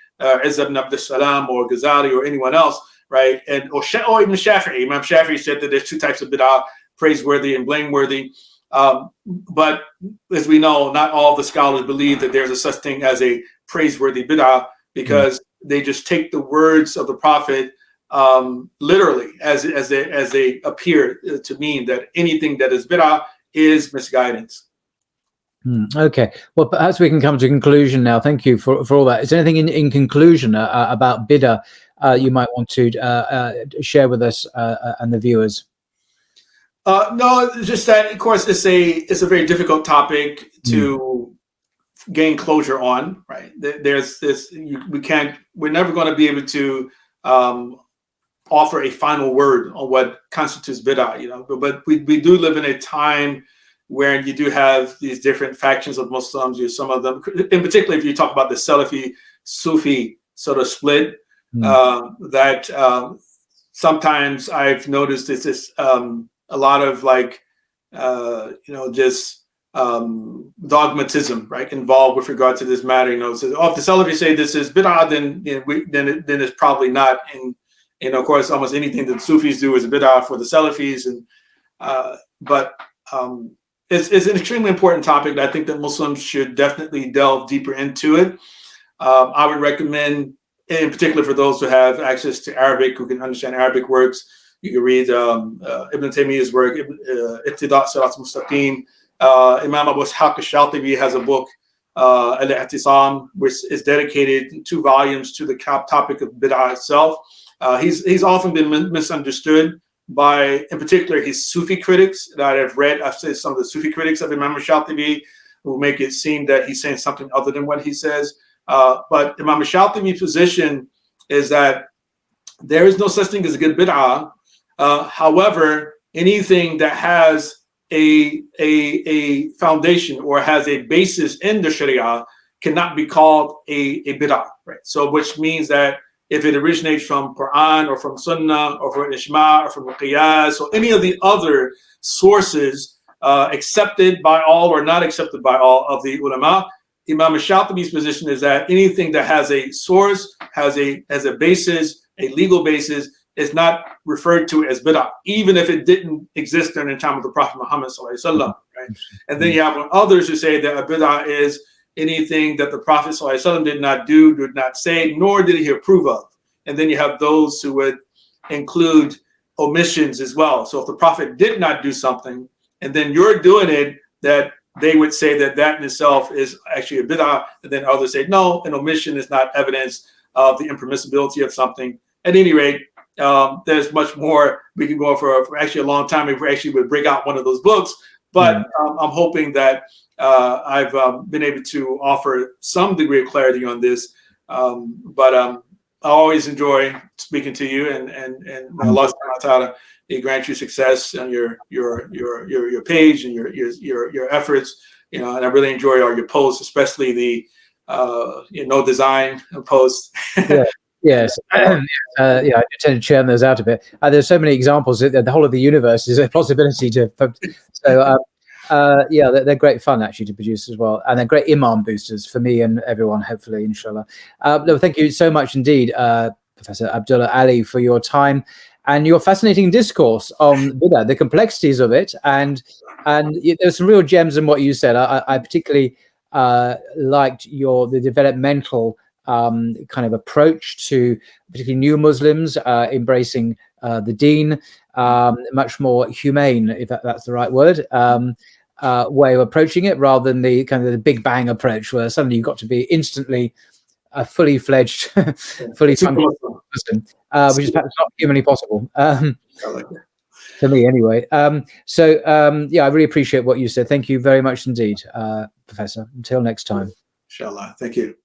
Izz ibn Abd al-Salam, or Ghazali, or anyone else, right? Or Ibn Shafi'i. Imam Shafi'i said that there's two types of bid'ah: praiseworthy and blameworthy. But as we know, not all the scholars believe that there's a such thing as a praiseworthy bid'ah, because they just take the words of the Prophet literally as they appear to mean, that anything that is bid'ah is misguidance. Okay, well, perhaps we can come to a conclusion now. Thank you for all that. Is there anything in conclusion about bid'ah you might want to share with us and the viewers? No, just that, of course, it's a very difficult topic to gain closure on, right? There's this, we're never going to be able to offer a final word on what constitutes bid'ah, but we do live in a time where you do have these different factions of Muslims. Some of them, in particular, if you talk about the Salafi Sufi sort of split, that sometimes I've noticed it's this a lot of just dogmatism, right, involved with regard to this matter. Says, if the Salafis say this is bid'ah, then it's probably not. And of course, almost anything that Sufis do is a bid'ah for the Salafis. But it's an extremely important topic that I think that Muslims should definitely delve deeper into it. I would recommend, in particular for those who have access to Arabic, who can understand Arabic works, you can read Ibn Taymiyyah's work, Iqtida' as-Sirat al-Mustaqim. Imam Abu Ishaq al-Shatibi has a book, Al-I'tisam, which is dedicated in 2 volumes to the topic of bid'ah itself. He's often been misunderstood by, in particular, his Sufi critics that I've read. I've said some of the Sufi critics of Imam al-Shatibi who make it seem that he's saying something other than what he says. But Imam al-Shatibi's position is that there is no such thing as a good bid'ah. However, anything that has a foundation or has a basis in the Sharia cannot be called a bid'ah, right? So, which means that if it originates from Quran or from Sunnah or from Ijma or from Qiyas or any of the other sources accepted by all or not accepted by all of the ulama, Imam al-Shatibi's position is that anything that has a source, has a basis, a legal basis, is not referred to as bid'ah, even if it didn't exist during the time of the Prophet Muhammad sallallahu alaihi wasallam, right? And then you have others who say that a bid'ah is anything that the Prophet sallallahu alaihi wasallam did not do, did not say, nor did he approve of. And then you have those who would include omissions as well. So if the Prophet did not do something, and then you're doing it, that they would say that that in itself is actually a bid'ah, and then others say, no, an omission is not evidence of the impermissibility of something. At any rate, there's much more. We can go on for actually a long time if we actually would break out one of those books. But I'm hoping that I've been able to offer some degree of clarity on this. But I always enjoy speaking to you, and Allah subhanahu wa ta'ala, He grant you success on your page and your efforts. You know, and I really enjoy all your posts, especially the no design posts. Yeah. Yes, yeah, I tend to churn those out a bit. There's so many examples. The whole of the universe is a possibility to. So, yeah, they're great fun actually to produce as well, and they're great imam boosters for me and everyone. Hopefully, inshallah. No, thank you so much indeed, Professor Abdullah Ali, for your time and your fascinating discourse on bid'ah, the complexities of it, and there's some real gems in what you said. I particularly liked the developmental kind of approach to particularly new Muslims embracing the deen, much more humane, if that's the right word, way of approaching it, rather than the kind of the big bang approach where suddenly you've got to be instantly a fully fledged, fully functional Muslim, which is perhaps not humanly possible. To me anyway. So yeah, I really appreciate what you said. Thank you very much indeed, Professor. Until next time. Inshallah. Thank you.